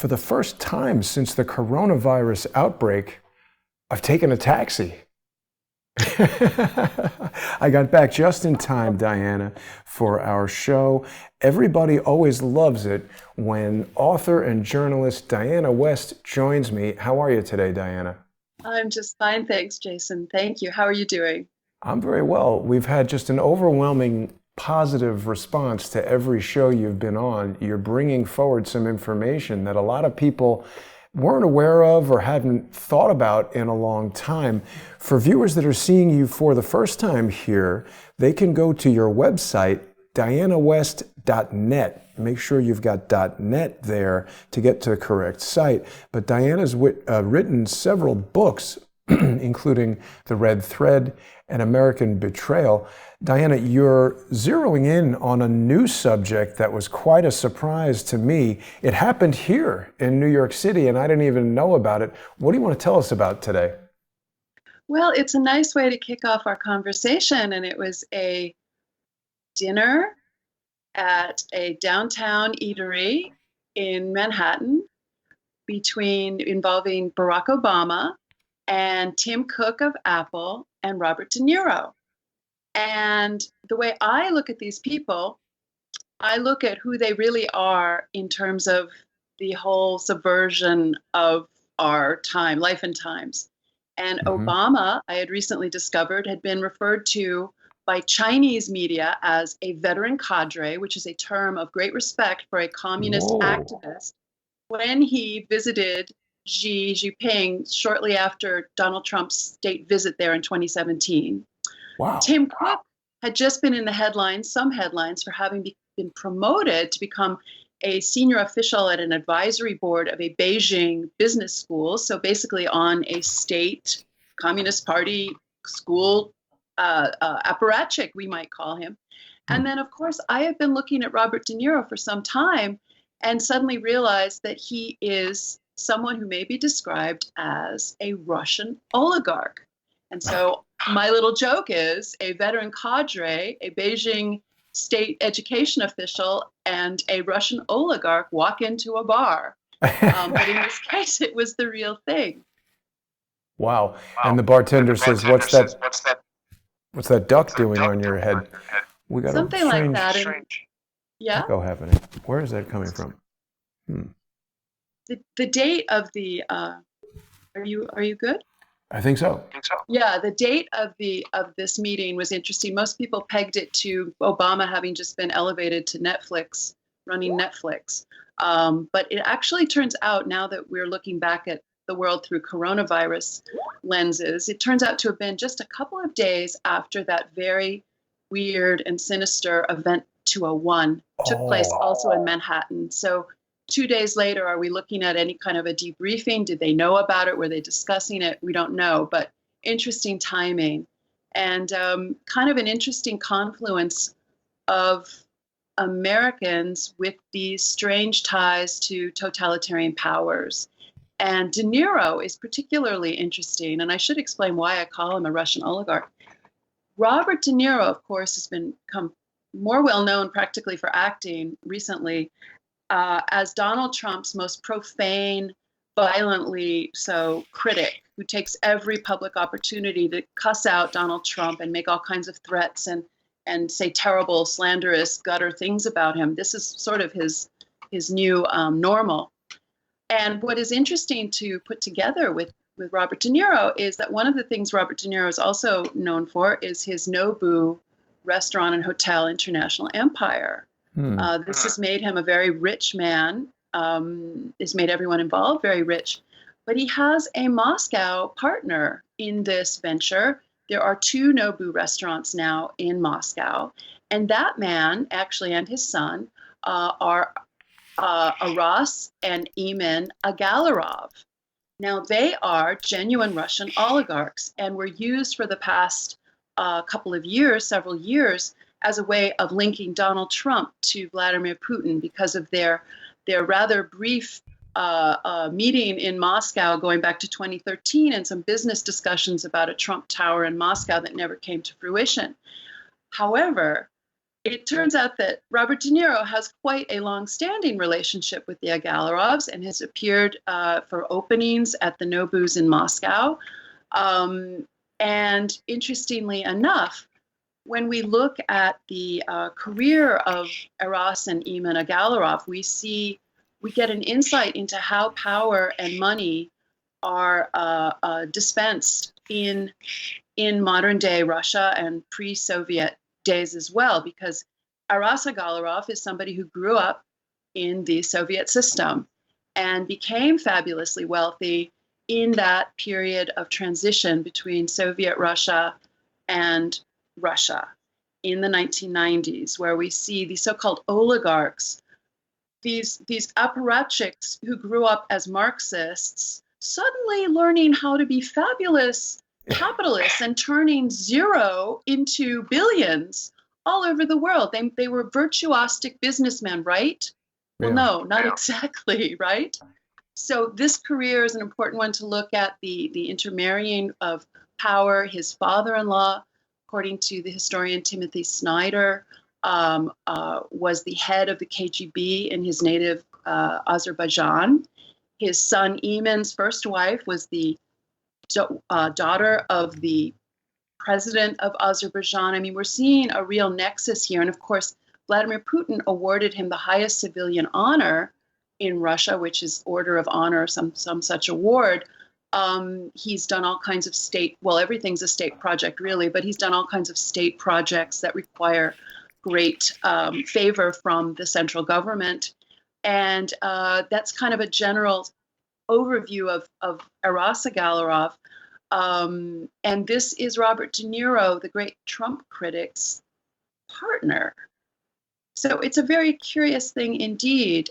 for the first time since the coronavirus outbreak, I've taken a taxi. I got back just in time, Diana, for our show. Everybody always loves it when author and journalist Diana West joins me. How are you today, Diana? I'm just fine, thanks, Jason. Thank you. How are you doing? I'm very well. We've had just an overwhelming positive response to every show you've been on. You're bringing forward some information that a lot of people weren't aware of or hadn't thought about in a long time. For viewers that are seeing you for the first time here, they can go to your website, dianawest.net. Make sure you've got .net there to get to the correct site. But Diana's written several books, including The Red Thread and American Betrayal. Diana, you're zeroing in on a new subject that was quite a surprise to me. It happened here in New York City, and I didn't even know about it. What do you want to tell us about today? Well, it's a nice way to kick off our conversation, and it was a dinner at a downtown eatery in Manhattan involving Barack Obama and Tim Cook of Apple and Robert De Niro. And the way I look at these people, I look at who they really are in terms of the whole subversion of our time, life and times. And Mm-hmm. Obama, I had recently discovered, had been referred to by Chinese media as a veteran cadre, which is a term of great respect for a communist Whoa. activist, when he visited Xi Jinping shortly after Donald Trump's state visit there in 2017. Wow. Tim Cook had just been in the headlines, some headlines, for having been promoted to become a senior official at an advisory board of a Beijing business school. So basically on a state Communist Party school apparatchik, we might call him. Hmm. And then, of course, I have been looking at Robert De Niro for some time and suddenly realized that he is someone who may be described as a Russian oligarch. And so my little joke is a veteran cadre, a Beijing state education official, and a Russian oligarch walk into a bar. But in this case, it was the real thing. Wow. And Wow. the And the bartender says, bartender "What's says, that? "What's that? What's that What's duck that doing duck on your doing on head?" your head?" We got a Something like strange that. And yeah, echo happening. Where is that coming from? Hmm. the date of the are you good? I think so. Yeah, the date of this meeting was interesting. Most people pegged it to Obama having just been elevated to Netflix, running Netflix. But it actually turns out, now that we're looking back at the world through coronavirus lenses, it turns out to have been just a couple of days after that very weird and sinister event 201 took place Oh. also in Manhattan. So 2 days later, are we looking at any kind of a debriefing? Did they know about it? Were they discussing it? We don't know, but interesting timing and kind of an interesting confluence of Americans with these strange ties to totalitarian powers. And De Niro is particularly interesting, and I should explain why I call him a Russian oligarch. Robert De Niro, of course, has become more well known practically for acting recently as Donald Trump's most profane, violently so critic who takes every public opportunity to cuss out Donald Trump and make all kinds of threats and say terrible, slanderous, gutter things about him. This is sort of his new normal. And what is interesting to put together with Robert De Niro is that one of the things Robert De Niro is also known for is his Nobu restaurant and hotel international empire. Hmm. This has made him a very rich man, has made everyone involved very rich. But he has a Moscow partner in this venture. There are two Nobu restaurants now in Moscow. And that man, actually, and his son, are Aras and Emin Agalarov. Now, they are genuine Russian oligarchs and were used for the past couple of years, several years, as a way of linking Donald Trump to Vladimir Putin because of their rather brief meeting in Moscow going back to 2013 and some business discussions about a Trump tower in Moscow that never came to fruition. However, it turns out that Robert De Niro has quite a long-standing relationship with the Agalovs and has appeared for openings at the Nobus in Moscow. And interestingly enough, when we look at the career of Eros and Eamon Agalarov, we get an insight into how power and money are dispensed in modern day Russia and pre-Soviet days as well, because Aras Agalarov is somebody who grew up in the Soviet system and became fabulously wealthy in that period of transition between Soviet Russia and Russia in the 1990s, where we see the so-called oligarchs, these apparatchiks who grew up as Marxists, suddenly learning how to be fabulous capitalists and turning zero into billions all over the world. They were virtuosic businessmen, right? Well, Yeah. no, not exactly, right? So this career is an important one to look at, the intermarrying of power. His father-in-law, according to the historian Timothy Snyder, was the head of the KGB in his native Azerbaijan. His son Eamon's first wife was the daughter of the president of Azerbaijan. I mean, we're seeing a real nexus here. And of course, Vladimir Putin awarded him the highest civilian honor in Russia, which is Order of Honor, some such award. He's done all kinds of everything's a state project really, but he's done all kinds of state projects that require great favor from the central government. And that's kind of a general overview of Aras Agalarov. And this is Robert De Niro, the great Trump critic's partner. So it's a very curious thing indeed.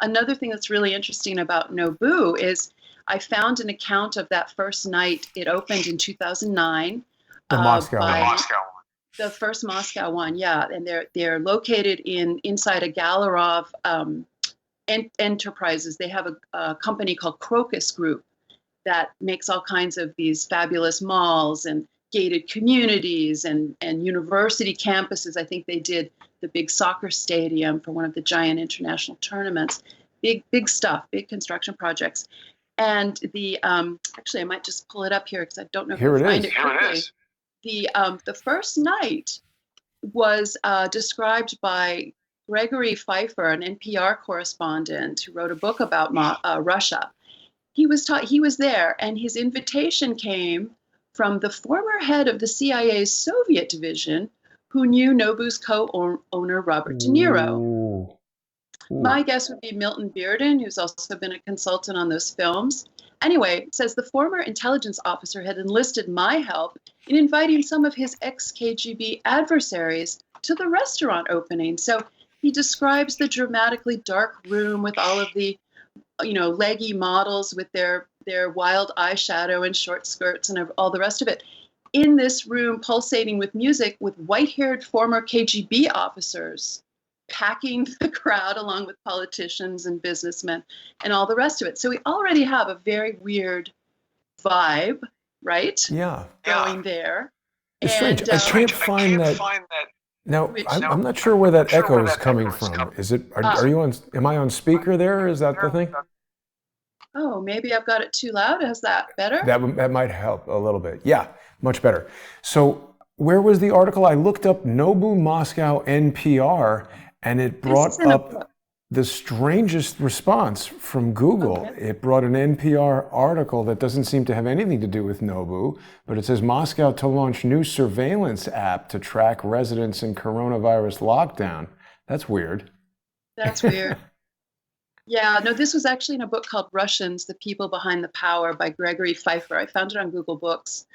Another thing that's really interesting about Nobu is I found an account of that first night. It opened in 2009. The Moscow one. The first Moscow one, yeah. And they're located inside Agalarov Enterprises. They have a company called Crocus Group that makes all kinds of these fabulous malls and gated communities and university campuses. I think they did the big soccer stadium for one of the giant international tournaments. Big stuff, big construction projects. And the actually, I might just pull it up here because I don't know if I can find it quickly. Here it is. The first night was described by Gregory Pfeiffer, an NPR correspondent who wrote a book about Russia. He was there, and his invitation came from the former head of the CIA's Soviet division, who knew Nobu's co-owner Robert De Niro. Ooh. My guess would be Milton Bearden, who's also been a consultant on those films. Anyway, it says the former intelligence officer had enlisted my help in inviting some of his ex-KGB adversaries to the restaurant opening. So he describes the dramatically dark room with all of the, leggy models with their wild eyeshadow and short skirts and all the rest of it. In this room, pulsating with music, with white-haired former KGB officers packing the crowd along with politicians and businessmen and all the rest of it. So we already have a very weird vibe, right? Yeah. Going there. It's strange. I can't find that. Now, I'm not sure where that echo is coming from. Is it? Am I on speaker there? Is that the thing? Oh, maybe I've got it too loud. Is that better? That might help a little bit. Yeah, much better. So where was the article? I looked up Nobu Moscow NPR, and it brought up the strangest response from Google. Okay. It brought an NPR article that doesn't seem to have anything to do with Nobu, but it says Moscow to launch new surveillance app to track residents in coronavirus lockdown. That's weird. That's weird. Yeah, no, this was actually in a book called Russians, The People Behind the Power by Gregory Pfeiffer. I found it on Google Books.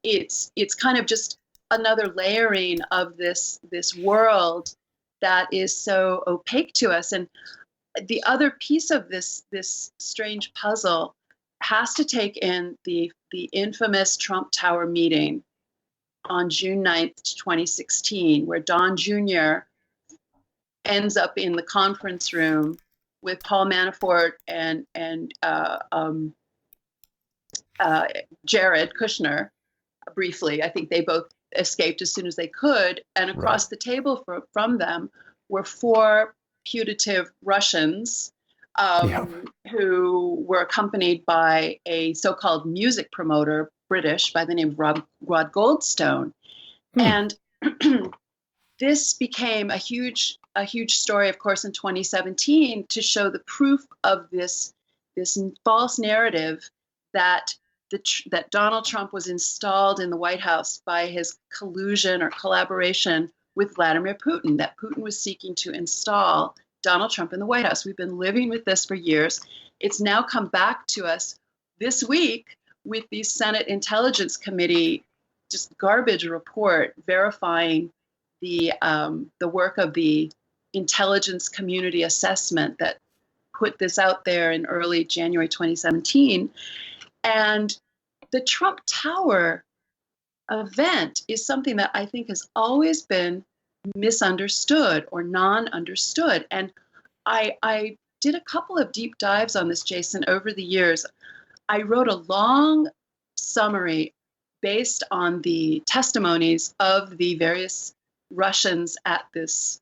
It's kind of just another layering of this world that is so opaque to us. And the other piece of this strange puzzle has to take in the infamous Trump Tower meeting on June 9th, 2016, where Don Jr. ends up in the conference room with Paul Manafort and Jared Kushner. Briefly, I think they both escaped as soon as they could. And across the table from them were 4 putative Russians who were accompanied by a so-called music promoter, British, by the name of Rod Goldstone. And this became a huge story, of course, in 2017 to show the proof of this false narrative that that Donald Trump was installed in the White House by his collusion or collaboration with Vladimir Putin, that Putin was seeking to install Donald Trump in the White House. We've been living with this for years. It's now come back to us this week with the Senate Intelligence Committee just garbage report verifying the work of the intelligence community assessment that put this out there in early January 2017. And the Trump Tower event is something that I think has always been misunderstood or non-understood. And I did a couple of deep dives on this, Jason, over the years. I wrote a long summary based on the testimonies of the various Russians at this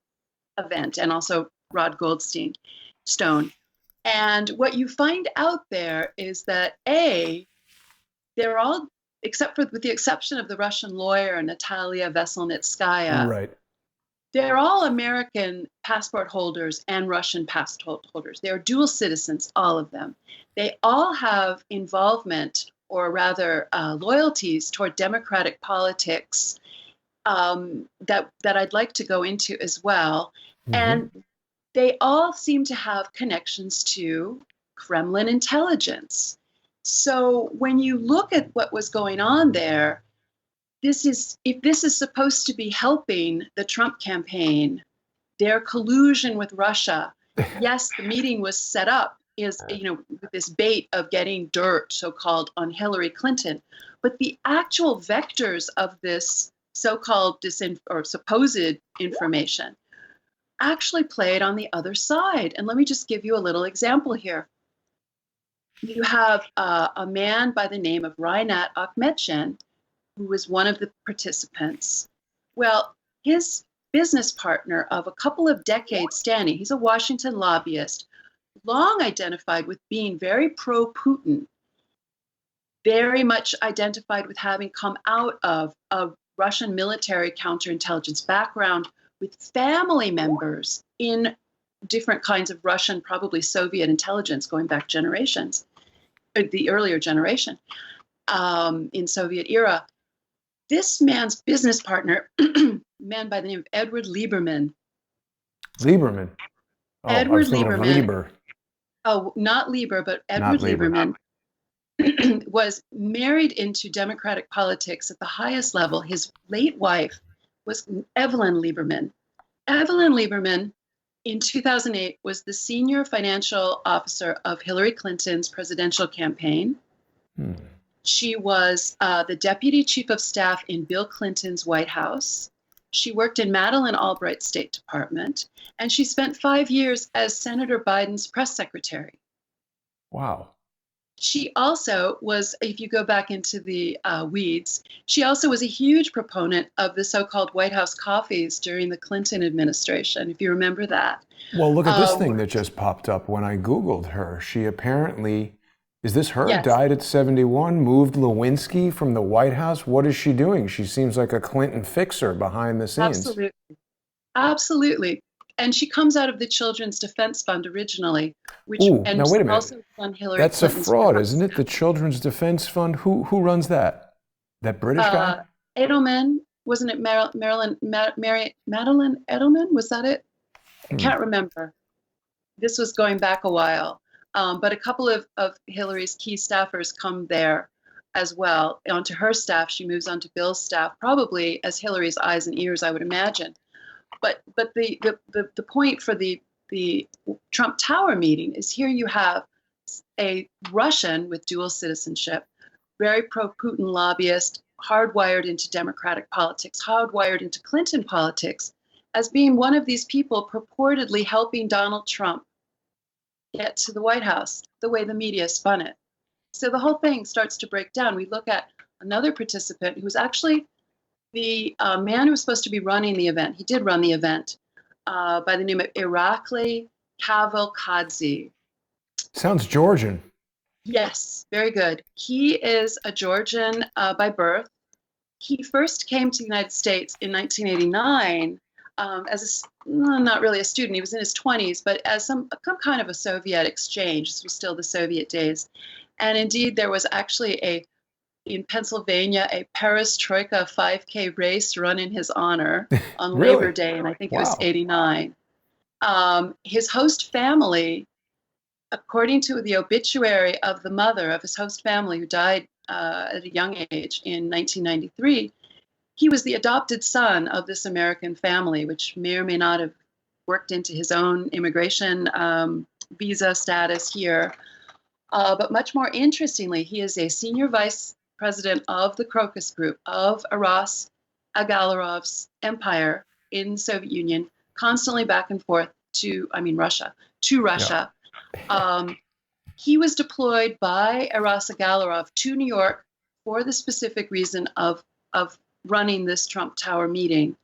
event, and also Rod Goldstone. And what you find out there is that they're all, with the exception of the Russian lawyer Natalia Veselnitskaya, they're all American passport holders and Russian passport holders. They're dual citizens, all of them. They all have involvement, or rather loyalties toward democratic politics that I'd like to go into as well. And they all seem to have connections to Kremlin intelligence. So when you look at what was going on there, if this is supposed to be helping the Trump campaign, their collusion with Russia, yes, the meeting was set up with this bait of getting dirt, so-called, on Hillary Clinton, but the actual vectors of this so-called supposed information actually played on the other side. And let me just give you a little example here. You have a man by the name of Rinat Akhmetshin, who was one of the participants. Well, his business partner of a couple of decades standing, he's a Washington lobbyist, long identified with being very pro-Putin, very much identified with having come out of a Russian military counterintelligence background, with family members in different kinds of Russian, probably Soviet intelligence going back generations, the earlier generation in Soviet era. This man's business partner, a man by the name of Edward Lieberman. Lieberman? Oh, Edward I was thinking Lieberman. Of Lieber. Oh, not Lieber, but Edward Lieberman was married into democratic politics at the highest level. His late wife was Evelyn Lieberman. Evelyn Lieberman, in 2008, was the senior financial officer of Hillary Clinton's presidential campaign. She was the deputy chief of staff in Bill Clinton's White House. She worked in Madeleine Albright's State Department, and she spent 5 years as Senator Biden's press secretary. Wow. She also was, if you go back into the weeds, she also was a huge proponent of the so-called White House coffees during the Clinton administration, if you remember that. Well, look at this thing that just popped up when I Googled her. She apparently, is this her? Yes. Died at 71, moved Lewinsky from the White House. What is she doing? She seems like a Clinton fixer behind the scenes. Absolutely. Absolutely. And she comes out of the Children's Defense Fund originally, which now wait a minute. Also on Hillary That's Clinton's a fraud, house. isn't it? The Children's Defense Fund. Who runs that? That British guy? Edelman, wasn't it Madeline Edelman? Was that it? I can't remember. This was going back a while. But a couple of Hillary's key staffers come there as well. Onto her staff, she moves onto Bill's staff, probably as Hillary's eyes and ears, I would imagine. But the point for the Trump Tower meeting is here you have a Russian with dual citizenship, very pro-Putin lobbyist, hardwired into democratic politics, hardwired into Clinton politics, as being one of these people purportedly helping Donald Trump get to the White House, the way the media spun it. So the whole thing starts to break down. We look at another participant who's actually The man who was supposed to be running the event, he did run the event, by the name of Irakli Cavalcadze. Sounds Georgian. Yes, very good. He is a Georgian by birth. He first came to the United States in 1989 as not really a student. He was in his 20s, but as some kind of a Soviet exchange. This was still the Soviet days. And indeed, there was actually in Pennsylvania, a Perestroika 5K race run in his honor on Labor Really? Day, and I think it was Wow. '89. His host family, according to the obituary of the mother of his host family, who died at a young age in 1993, he was the adopted son of this American family, which may or may not have worked into his own immigration visa status here. But much more interestingly, he is a senior vice president of the Crocus Group of Aras Agalarov's empire in the Soviet Union, constantly back and forth Russia, to Yeah. Russia. Um, he was deployed by Aras Agalarov to New York for the specific reason of running this Trump Tower meeting.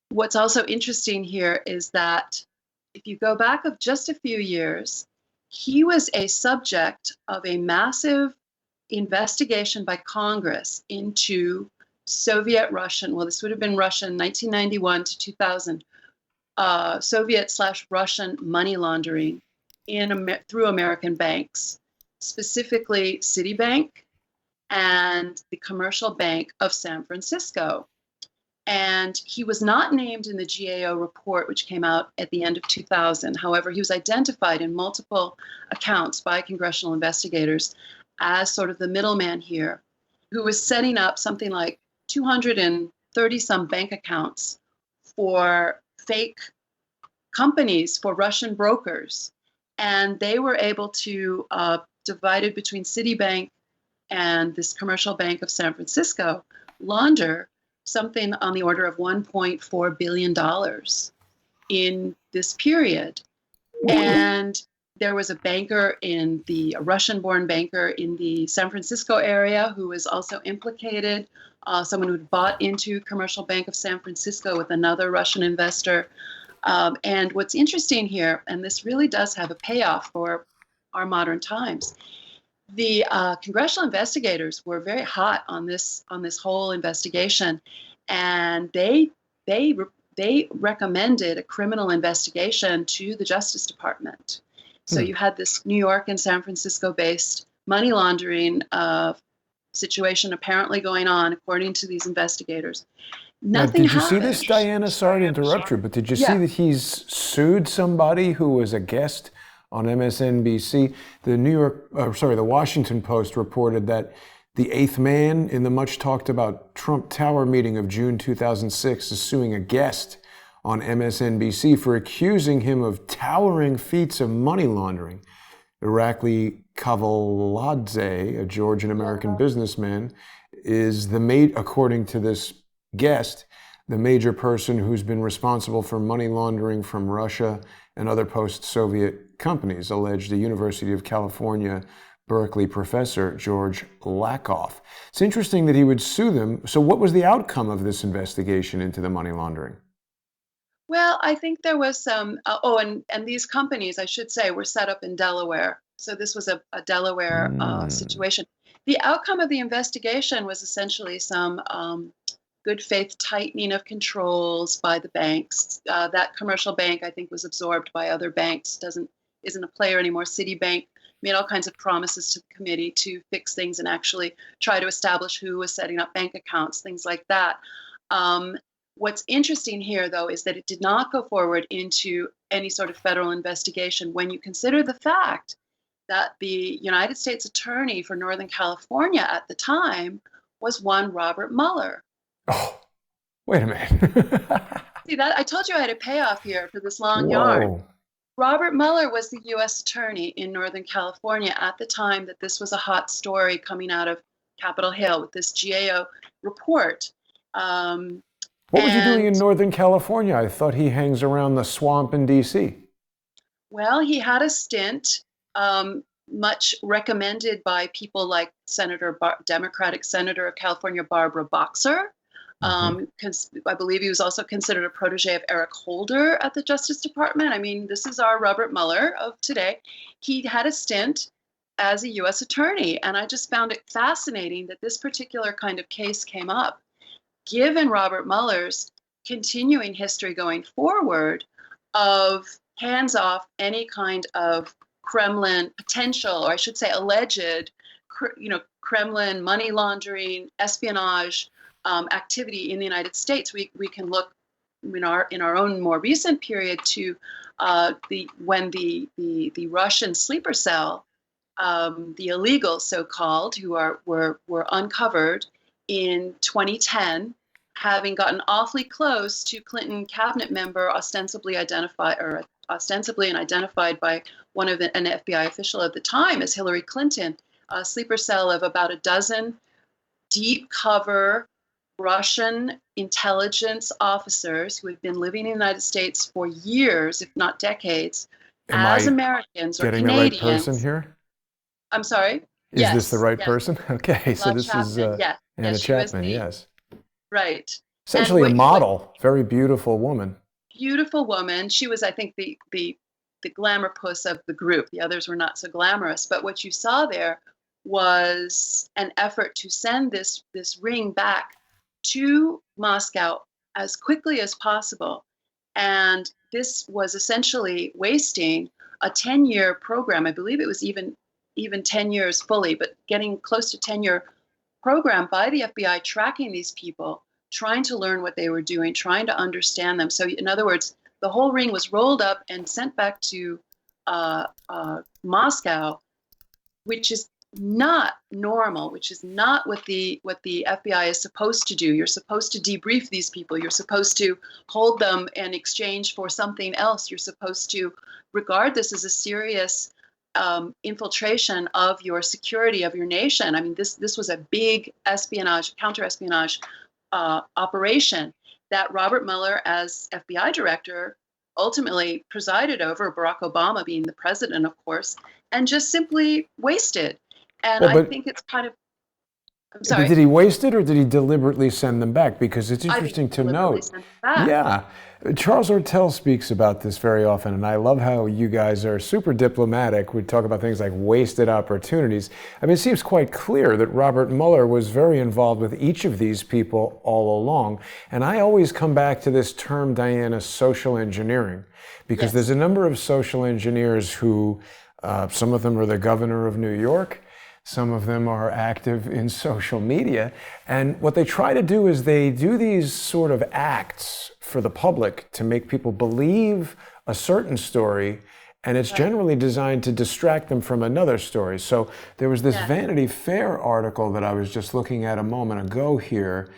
What's also interesting here is that if you go back of just a few years, he was a subject of a massive investigation by Congress into Soviet Russian, well, this would have been Russian 1991 to 2000, Soviet/Russian money laundering through American banks, specifically Citibank and the Commercial Bank of San Francisco. And he was not named in the GAO report, which came out at the end of 2000. However, he was identified in multiple accounts by congressional investigators as sort of the middleman here, who was setting up something like 230 some bank accounts for fake companies, for Russian brokers. And they were able to, divided between Citibank and this Commercial Bank of San Francisco, launder something on the order of $1.4 billion in this period. And there was a Russian-born banker in the San Francisco area who was also implicated, someone who had bought into Commercial Bank of San Francisco with another Russian investor. And what's interesting here, and this really does have a payoff for our modern times, the congressional investigators were very hot on this whole investigation, and they recommended a criminal investigation to the Justice Department. So you had this New York and San Francisco-based money laundering situation apparently going on, according to these investigators. Now, Nothing did you see happened. this, Diana? Sorry to interrupt you, but did you see Yeah. that he's sued somebody who was a guest on MSNBC? The Washington Post reported that the eighth man in the much talked about Trump Tower meeting of June 2006 is suing a guest on MSNBC for accusing him of towering feats of money laundering. Irakli Kavaladze, a Georgian-American businessman, is according to this guest, the major person who's been responsible for money laundering from Russia and other post-Soviet companies, alleged the University of California, Berkeley professor George Lakoff. It's interesting that he would sue them. So what was the outcome of this investigation into the money laundering? Well, I think there was some, and these companies, I should say, were set up in Delaware. So this was a Delaware situation. The outcome of the investigation was essentially some good faith tightening of controls by the banks. That Commercial Bank, I think, was absorbed by other banks, isn't a player anymore. Citibank made all kinds of promises to the committee to fix things and actually try to establish who was setting up bank accounts, things like that. What's interesting here, though, is that it did not go forward into any sort of federal investigation when you consider the fact that the United States Attorney for Northern California at the time was one Robert Mueller. Oh, wait a minute. See, that I told you I had a payoff here for this long yarn. Robert Mueller was the U.S. Attorney in Northern California at the time that this was a hot story coming out of Capitol Hill with this GAO report. What was he doing in Northern California? I thought he hangs around the swamp in D.C. Well, he had a stint much recommended by people like Democratic Senator of California, Barbara Boxer. I believe he was also considered a protege of Eric Holder at the Justice Department. I mean, this is our Robert Mueller of today. He had a stint as a U.S. attorney, and I just found it fascinating that this particular kind of case came up, given Robert Mueller's continuing history going forward of hands off any kind of Kremlin potential, or I should say alleged, Kremlin money laundering, espionage activity in the United States. We can look in our own more recent period to when the Russian sleeper cell, the illegals so-called, who were uncovered in 2010, having gotten awfully close to Clinton cabinet member, ostensibly identified and identified by an FBI official at the time as Hillary Clinton, a sleeper cell of about a dozen deep cover Russian intelligence officers who had been living in the United States for years, if not decades, as Americans or Canadians. Getting the right person here? I'm sorry? Is this the right person? Okay, so this is Anna Chapman, yes. Right. Essentially a model, very beautiful woman. Beautiful woman. She was, I think, the glamour puss of the group. The others were not so glamorous. But what you saw there was an effort to send this ring back to Moscow as quickly as possible. And this was essentially wasting a 10-year program. I believe it was even 10 years fully, but getting close to 10-year program by the FBI, tracking these people, trying to learn what they were doing, trying to understand them. So in other words, the whole ring was rolled up and sent back to Moscow, which is not normal, which is not what the FBI is supposed to do. You're supposed to debrief these people. You're supposed to hold them in exchange for something else. You're supposed to regard this as a serious infiltration of your security of your nation. I mean, this was a big counter-espionage operation that Robert Mueller, as FBI director, ultimately presided over, Barack Obama being the president, of course, and just simply wasted. And I think it's kind of, I'm sorry. Did he waste it or did he deliberately send them back? Because it's interesting to note. Yeah. Charles Ortel speaks about this very often, and I love how you guys are super diplomatic. We talk about things like wasted opportunities. I mean, it seems quite clear that Robert Mueller was very involved with each of these people all along. And I always come back to this term, Diana, social engineering, because there's a number of social engineers who, some of them are the governor of New York. Some of them are active in social media. And what they try to do is they do these sort of acts for the public to make people believe a certain story. And it's generally designed to distract them from another story. So there was this Vanity Fair article that I was just looking at a moment ago here,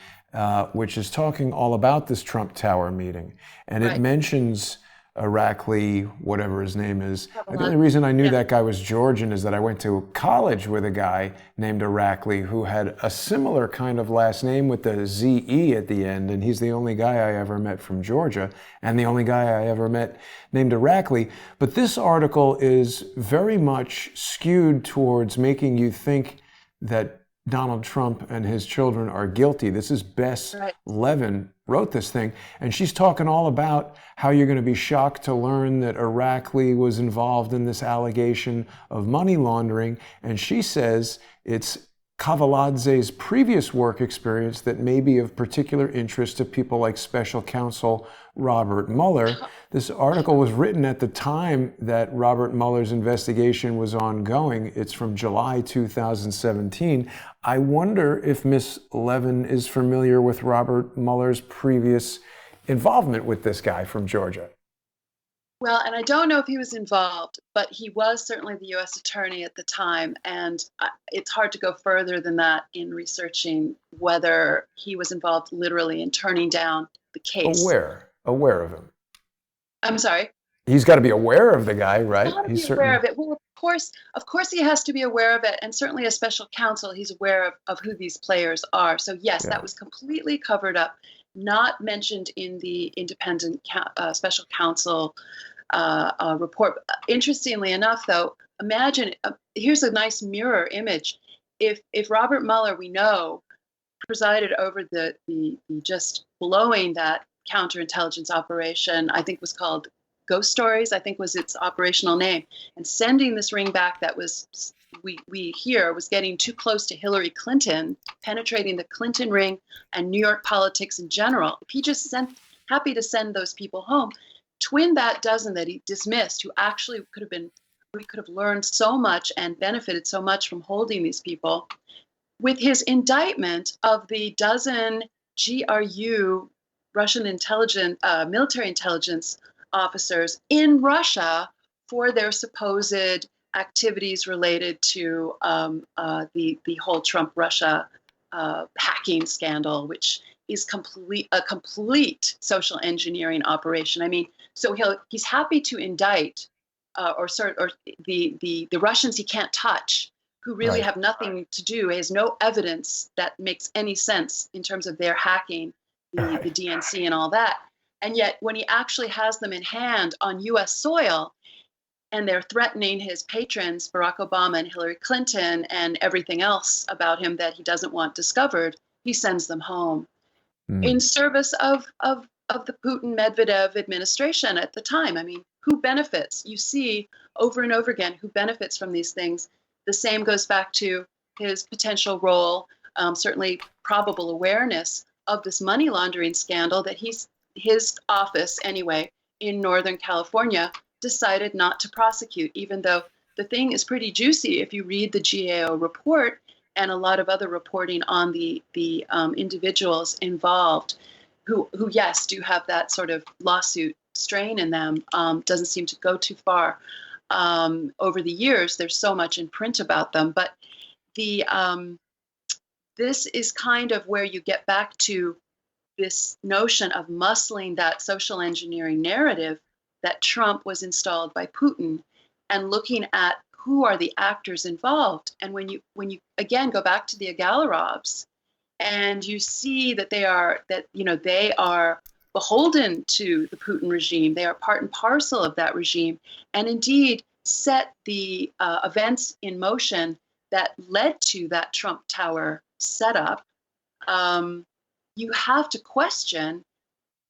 which is talking all about this Trump Tower meeting. And it mentions Irakli, whatever his name is. The only reason I knew that guy was Georgian is that I went to college with a guy named Irakli who had a similar kind of last name with the Z-E at the end, and he's the only guy I ever met from Georgia, and the only guy I ever met named Irakli. But this article is very much skewed towards making you think that Donald Trump and his children are guilty. This is Bess Levin wrote this thing, and she's talking all about how you're going to be shocked to learn that Irakli was involved in this allegation of money laundering, and she says it's Kavaladze's previous work experience that may be of particular interest to people like Special Counsel Robert Mueller. This article was written at the time that Robert Mueller's investigation was ongoing. It's from July 2017. I wonder if Miss Levin is familiar with Robert Mueller's previous involvement with this guy from Georgia. Well, and I don't know if he was involved, but he was certainly the U.S. attorney at the time. And it's hard to go further than that in researching whether he was involved literally in turning down the case. Aware of him. I'm sorry? He's got to be aware of the guy, right? He's aware of it. Well, of course he has to be aware of it. And certainly as special counsel, he's aware of who these players are. So yes, that was completely covered up, not mentioned in the independent special counsel report. Interestingly enough, though, imagine, here's a nice mirror image. If Robert Mueller, we know, presided over the just blowing that counterintelligence operation, I think was called Ghost Stories, I think was its operational name, and sending this ring back that was, we hear, was getting too close to Hillary Clinton, penetrating the Clinton ring and New York politics in general. If he just happy to send those people home, twin that dozen that he dismissed, who actually we could have learned so much and benefited so much from holding these people, with his indictment of the dozen GRU, Russian military intelligence officers in Russia for their supposed activities related to the whole Trump Russia hacking scandal, which is a complete social engineering operation. I mean, so he's happy to indict or the Russians he can't touch, who really Right. have nothing to do. He has no evidence that makes any sense in terms of their hacking the DNC and all that. And yet, when he actually has them in hand on U.S. soil, and they're threatening his patrons, Barack Obama and Hillary Clinton, and everything else about him that he doesn't want discovered, he sends them home in service of the Putin-Medvedev administration at the time. I mean, who benefits? You see over and over again who benefits from these things. The same goes back to his potential role, certainly probable awareness of this money laundering scandal that his office, anyway, in Northern California, decided not to prosecute, even though the thing is pretty juicy if you read the GAO report and a lot of other reporting on the individuals involved who, yes, do have that sort of lawsuit strain in them. Doesn't seem to go too far. Over the years, there's so much in print about them, but this is kind of where you get back to this notion of muscling that social engineering narrative that Trump was installed by Putin, and looking at who are the actors involved. And when you again go back to the Agalovs, and you see that they are beholden to the Putin regime, they are part and parcel of that regime, and indeed set the events in motion that led to that Trump Tower setup. You have to question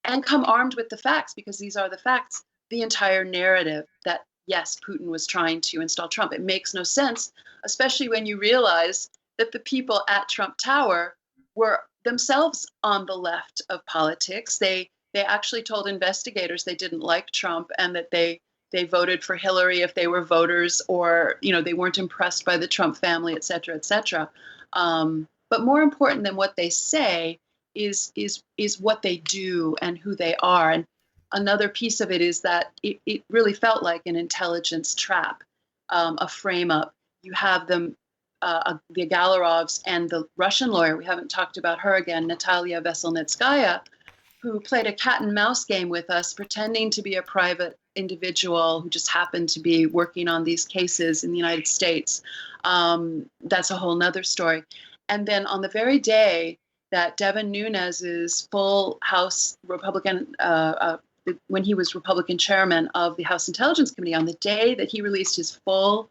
and come armed with the facts, because these are the facts, the entire narrative that, yes, Putin was trying to install Trump. It makes no sense, especially when you realize that the people at Trump Tower were themselves on the left of politics. They actually told investigators they didn't like Trump, and that they voted for Hillary if they were voters, or they weren't impressed by the Trump family, et cetera, et cetera. But more important than what they say is what they do and who they are. And another piece of it is that it really felt like an intelligence trap, a frame up. You have them, the Agalovs, and the Russian lawyer, we haven't talked about her again, Natalia Veselnitskaya, who played a cat and mouse game with us, pretending to be a private individual who just happened to be working on these cases in the United States. That's a whole nother story. And then on the very day that Devin Nunes's full House Republican, when he was Republican chairman of the House Intelligence Committee, on the day that he released his full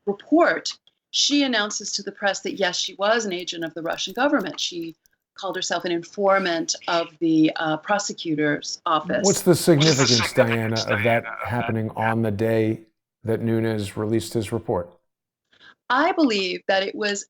report, she announces to the press that, yes, she was an agent of the Russian government. She called herself an informant of the prosecutor's office. What's the significance, Diana, of that happening on the day that Nunes released his report? I believe that it was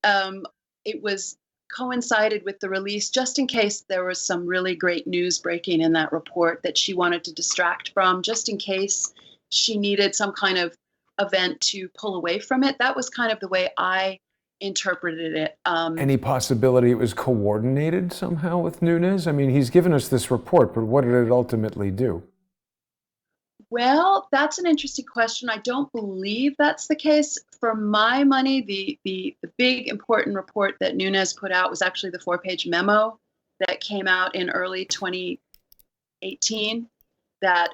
coincided with the release, just in case there was some really great news breaking in that report that she wanted to distract from, just in case she needed some kind of event to pull away from it. That was kind of the way I interpreted it. Any possibility it was coordinated somehow with Nunes? I mean, he's given us this report, but what did it ultimately do? Well, that's an interesting question. I don't believe that's the case. For my money, the big important report that Nunes put out was actually the 4-page memo that came out in early 2018 that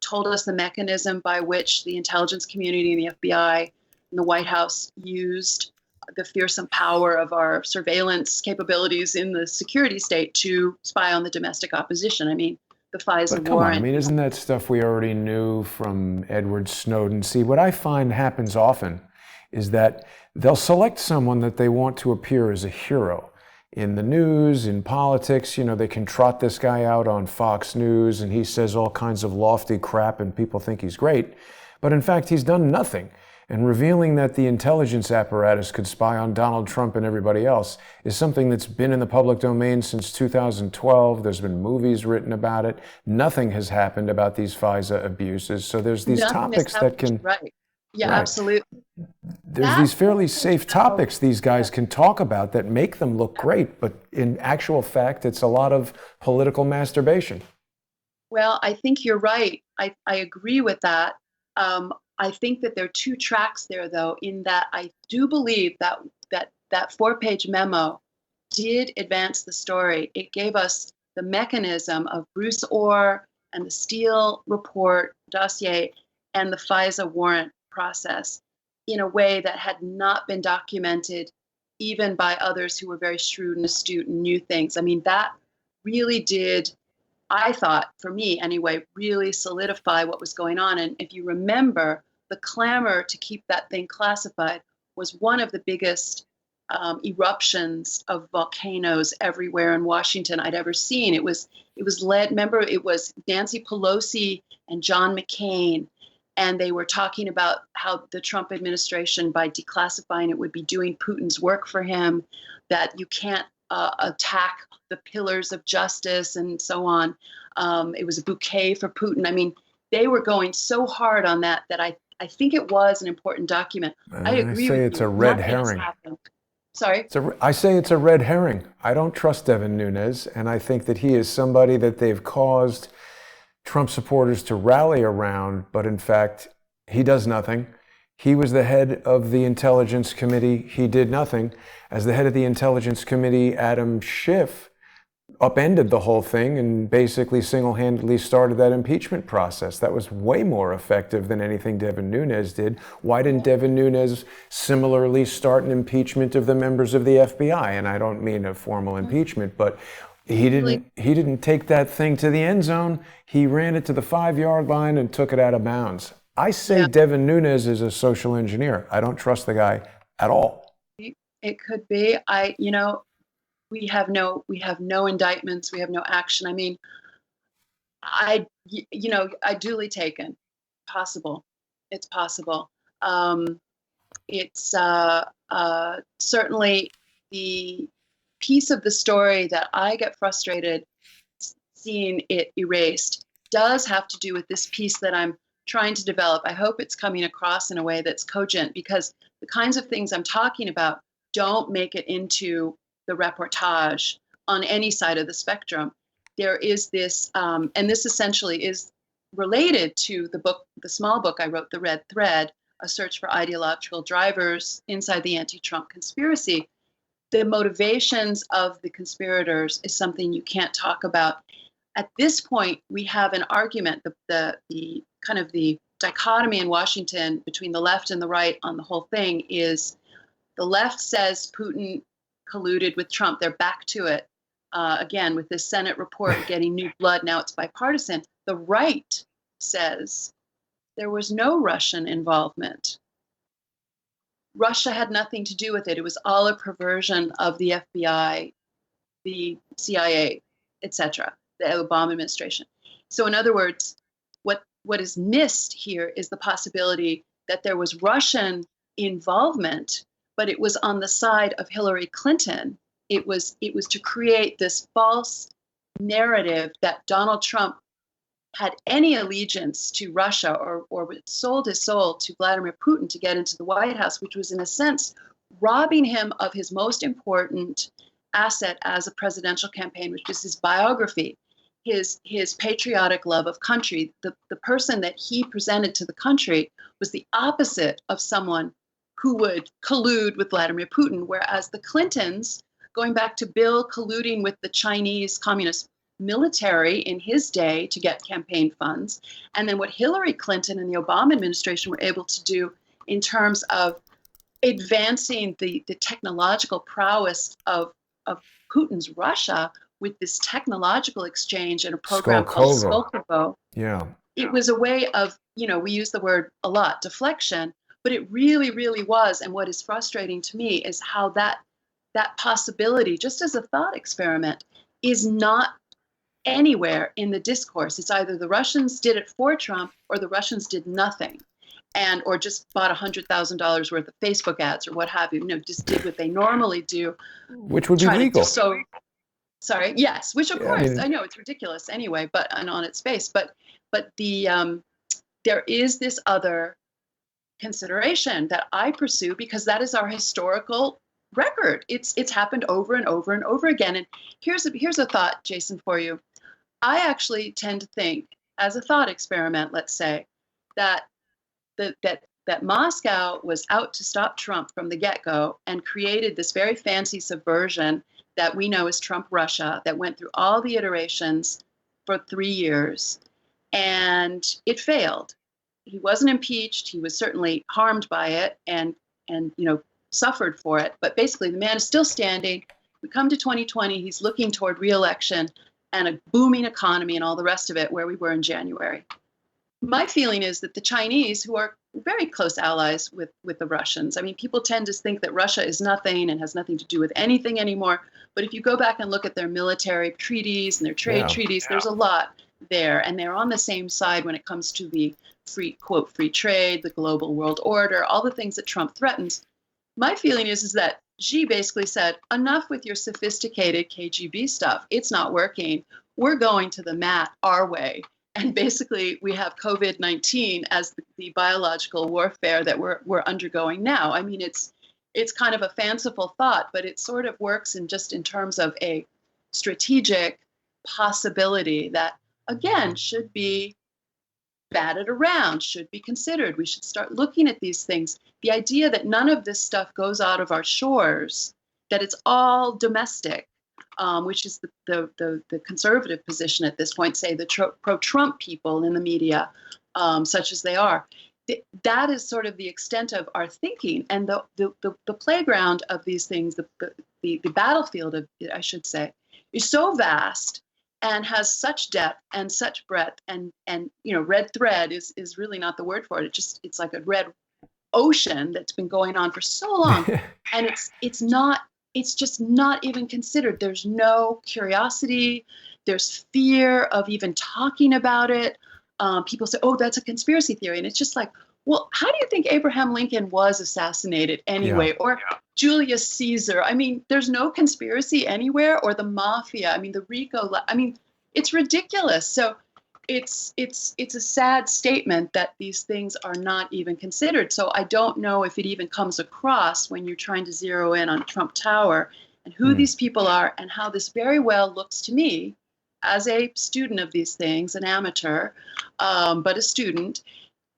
told us the mechanism by which the intelligence community and the FBI and the White House used the fearsome power of our surveillance capabilities in the security state to spy on the domestic opposition. I mean, the FISA But come on, I warrant. mean, isn't that stuff we already knew from Edward Snowden? See, what I find happens often is that they'll select someone that they want to appear as a hero. In the news, in politics, they can trot this guy out on Fox News and he says all kinds of lofty crap and people think he's great. But in fact, he's done nothing. And revealing that the intelligence apparatus could spy on Donald Trump and everybody else is something that's been in the public domain since 2012. There's been movies written about it. Nothing has happened about these FISA abuses. So there's these topics that can... Right. Yeah, right. Absolutely. There's these fairly safe topics these guys can talk about that make them look great. But in actual fact, it's a lot of political masturbation. Well, I think you're right. I agree with that. I think that there are two tracks there, though, in that I do believe that that 4-page memo did advance the story. It gave us the mechanism of Bruce Orr and the Steele report dossier and the FISA warrant process in a way that had not been documented even by others who were very shrewd and astute and knew things. I mean, that really did, I thought, for me anyway, really solidify what was going on. And if you remember, the clamor to keep that thing classified was one of the biggest eruptions of volcanoes everywhere in Washington I'd ever seen. It was led, remember, it was Nancy Pelosi and John McCain, and they were talking about how the Trump administration, by declassifying it, would be doing Putin's work for him, that you can't attack the pillars of justice and so on. It was a bouquet for Putin. I mean, they were going so hard on that I think it was an important document. I agree. I say it's a red herring. Sorry? I say it's a red herring. I don't trust Devin Nunes, and I think that he is somebody that they've caused Trump supporters to rally around, but in fact, he does nothing. He was the head of the Intelligence Committee. He did nothing. As the head of the Intelligence Committee, Adam Schiff upended the whole thing and basically single-handedly started that impeachment process. That was way more effective than anything Devin Nunes did. Why didn't Devin Nunes similarly start an impeachment of the members of the FBI? And I don't mean a formal impeachment, but he didn't take that thing to the end zone. He ran it to the 5-yard line and took it out of bounds. I say Devin Nunes is a social engineer. I don't trust the guy at all. It could be. We have no indictments. We have no action. I mean, I duly taken. Possible. It's possible. It's certainly the piece of the story that I get frustrated seeing it erased does have to do with this piece that I'm trying to develop. I hope it's coming across in a way that's cogent, because the kinds of things I'm talking about don't make it into the reportage on any side of the spectrum. There is this, and this essentially is related to the book, the small book I wrote, The Red Thread, A Search for Ideological Drivers Inside the Anti-Trump Conspiracy. The motivations of the conspirators is something you can't talk about. At this point, we have an argument, the kind of the dichotomy in Washington between the left and the right on the whole thing is the left says Putin colluded with Trump. They're back to it again with this Senate report getting new blood. Now it's bipartisan. The right says there was no Russian involvement. Russia had nothing to do with it. It was all a perversion of the FBI, the CIA, etc., the Obama administration. So in other words, what is missed here is the possibility that there was Russian involvement, but it was on the side of Hillary Clinton. It was to create this false narrative that Donald Trump had any allegiance to Russia or sold his soul to Vladimir Putin to get into the White House, which was in a sense robbing him of his most important asset as a presidential campaign, which is his biography, his patriotic love of country. The person that he presented to the country was the opposite of someone who would collude with Vladimir Putin, whereas the Clintons, going back to Bill colluding with the Chinese Communist military in his day to get campaign funds, and then what Hillary Clinton and the Obama administration were able to do in terms of advancing the technological prowess of Putin's Russia with this technological exchange and a program called Skolkovo. Yeah. It was a way of, we use the word a lot, deflection, but it really, really was. And what is frustrating to me is how that possibility, just as a thought experiment, is not anywhere in the discourse. It's either the Russians did it for Trump or the Russians did nothing, or just bought $100,000 worth of Facebook ads or what have you. Just did what they normally do, which would be legal. Sorry. Yes, which of course I know it's ridiculous anyway, but and on its face. But the there is this other consideration that I pursue because that is our historical record. It's happened over and over and over again. And here's a thought, Jason, for you. I actually tend to think, as a thought experiment, let's say, that Moscow was out to stop Trump from the get-go and created this very fancy subversion that we know as Trump Russia that went through all the iterations for 3 years, and it failed. He wasn't impeached. He was certainly harmed by it and suffered for it. But basically, the man is still standing. We come to 2020. He's looking toward re-election and a booming economy and all the rest of it, where we were in January. My feeling is that the Chinese, who are very close allies with the Russians, I mean, people tend to think that Russia is nothing and has nothing to do with anything anymore. But if you go back and look at their military treaties and their trade treaties, there's a lot there. And they're on the same side when it comes to the free trade, the global world order, all the things that Trump threatens. My feeling is that Xi basically said, enough with your sophisticated KGB stuff. It's not working. We're going to the mat our way. And basically, we have COVID-19 as the biological warfare that we're undergoing now. I mean, it's kind of a fanciful thought, but it sort of works in terms of a strategic possibility that, again, should be batted around, should be considered. We should start looking at these things. The idea that none of this stuff goes out of our shores, that it's all domestic, which is the conservative position at this point, say the pro-Trump people in the media, such as they are. That is sort of the extent of our thinking, and the playground of these things, the battlefield of it, I should say, is so vast and has such depth and such breadth, and red thread is really not the word for it. It's like a red ocean that's been going on for so long, and it's just not even considered. There's no curiosity. There's fear of even talking about it. People say, oh, that's a conspiracy theory. And it's just like, well, how do you think Abraham Lincoln was assassinated anyway? Or Julius Caesar? I mean, there's no conspiracy anywhere, or the mafia. I mean, the RICO. I mean, it's ridiculous. So it's a sad statement that these things are not even considered. So I don't know if it even comes across when you're trying to zero in on Trump Tower and who these people are, and how this very well looks to me as a student of these things, an amateur, but a student,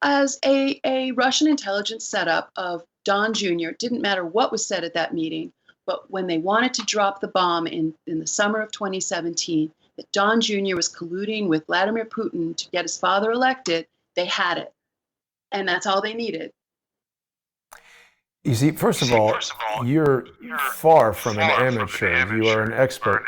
as a Russian intelligence setup of Don Jr. It didn't matter what was said at that meeting, but when they wanted to drop the bomb in the summer of 2017, that Don Jr. was colluding with Vladimir Putin to get his father elected, they had it. And that's all they needed. You see, first of all, you're far from an amateur. You are an expert.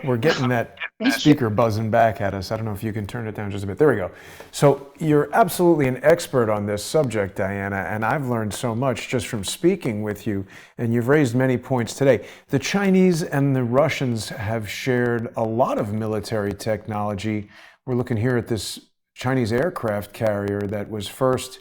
We're getting that speaker buzzing back at us. I don't know if you can turn it down just a bit. There we go. So you're absolutely an expert on this subject, Diana, and I've learned so much just from speaking with you, and you've raised many points today. The Chinese and the Russians have shared a lot of military technology. We're looking here at this Chinese aircraft carrier that was first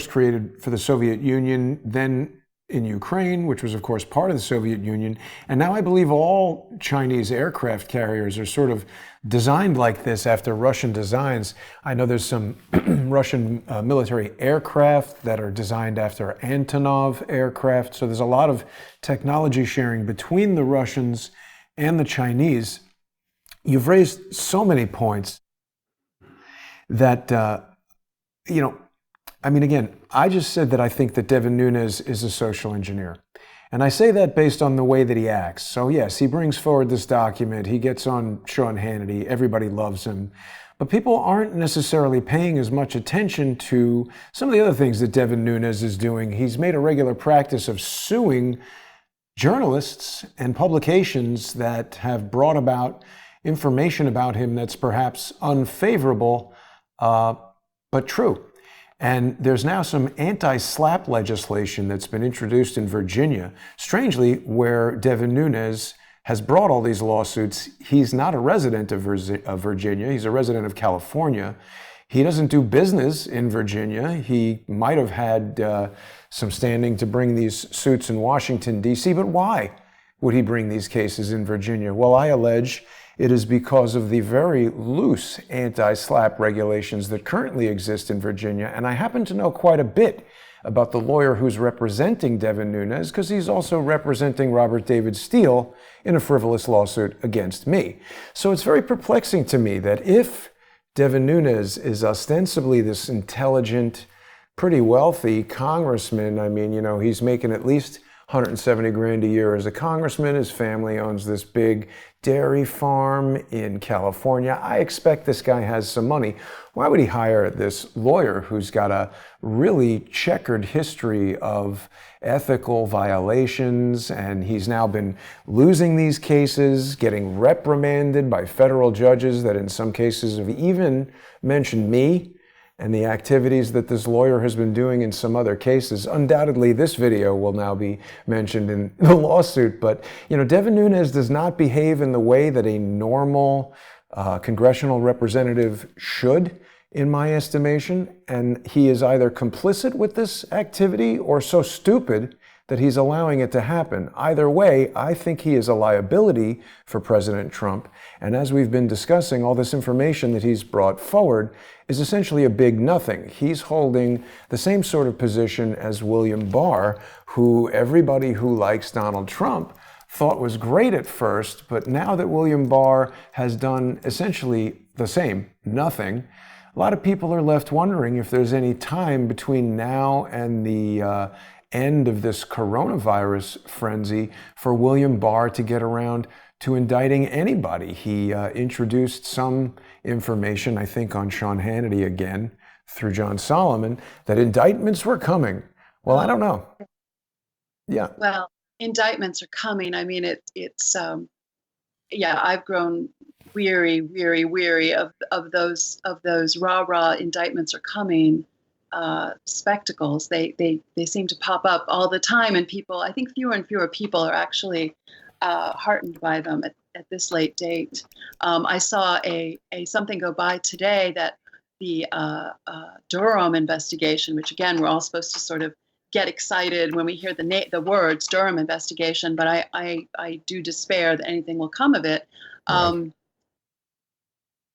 created for the Soviet Union, then in Ukraine, which was, of course, part of the Soviet Union. And now I believe all Chinese aircraft carriers are sort of designed like this after Russian designs. I know there's some Russian military aircraft that are designed after Antonov aircraft. So there's a lot of technology sharing between the Russians and the Chinese. You've raised so many points that, I mean, again, I just said that I think that Devin Nunes is a social engineer. And I say that based on the way that he acts. So yes, he brings forward this document. He gets on Sean Hannity. Everybody loves him. But people aren't necessarily paying as much attention to some of the other things that Devin Nunes is doing. He's made a regular practice of suing journalists and publications that have brought about information about him that's perhaps unfavorable, but true. And there's now some anti-SLAPP legislation that's been introduced in Virginia, strangely, where Devin Nunes has brought all these lawsuits. He's not a resident of Virginia. He's a resident of California. He doesn't do business in Virginia. He might have had some standing to bring these suits in Washington, D.C., but why would he bring these cases in Virginia? Well, I allege it is because of the very loose anti-SLAPP regulations that currently exist in Virginia, and I happen to know quite a bit about the lawyer who's representing Devin Nunes, because he's also representing Robert David Steele in a frivolous lawsuit against me. So it's very perplexing to me that if Devin Nunes is ostensibly this intelligent, pretty wealthy congressman, I mean, you know, he's making at least 170 grand a year as a congressman. His family owns this big dairy farm in California. I expect this guy has some money. Why would he hire this lawyer who's got a really checkered history of ethical violations, and he's now been losing these cases, getting reprimanded by federal judges that in some cases have even mentioned me and the activities that this lawyer has been doing in some other cases? Undoubtedly, this video will now be mentioned in the lawsuit. But, you know, Devin Nunes does not behave in the way that a normal congressional representative should, in my estimation. And he is either complicit with this activity or so stupid that he's allowing it to happen. Either way, I think he is a liability for President Trump. And as we've been discussing, all this information that he's brought forward is essentially a big nothing. He's holding the same sort of position as William Barr, who everybody who likes Donald Trump thought was great at first, but now that William Barr has done essentially the same, nothing, a lot of people are left wondering if there's any time between now and the end of this coronavirus frenzy for William Barr to get around to indicting anybody. He introduced some information, I think, on Sean Hannity again through John Solomon, that indictments were coming. Well, I don't know. Yeah. Well, indictments are coming. I mean, yeah, I've grown weary of those rah-rah indictments are coming spectacles. They seem to pop up all the time, and people, I think fewer and fewer people are actually heartened by them at this late date. I saw something go by today that the Durham investigation, which again, we're all supposed to sort of get excited when we hear the words Durham investigation, but I do despair that anything will come of it. Right.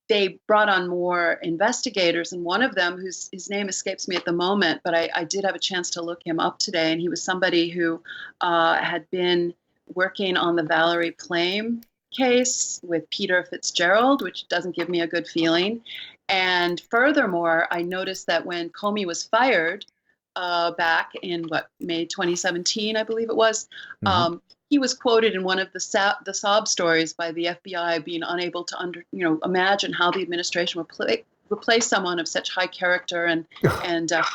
They brought on more investigators, and one of them, his name escapes me at the moment, but I did have a chance to look him up today, and he was somebody who had been working on the Valerie Plame case with Peter Fitzgerald, which doesn't give me a good feeling. And furthermore, I noticed that when Comey was fired back in May 2017, I believe it was, he was quoted in one of the sob stories by the FBI being unable to imagine how the administration would replace someone of such high character and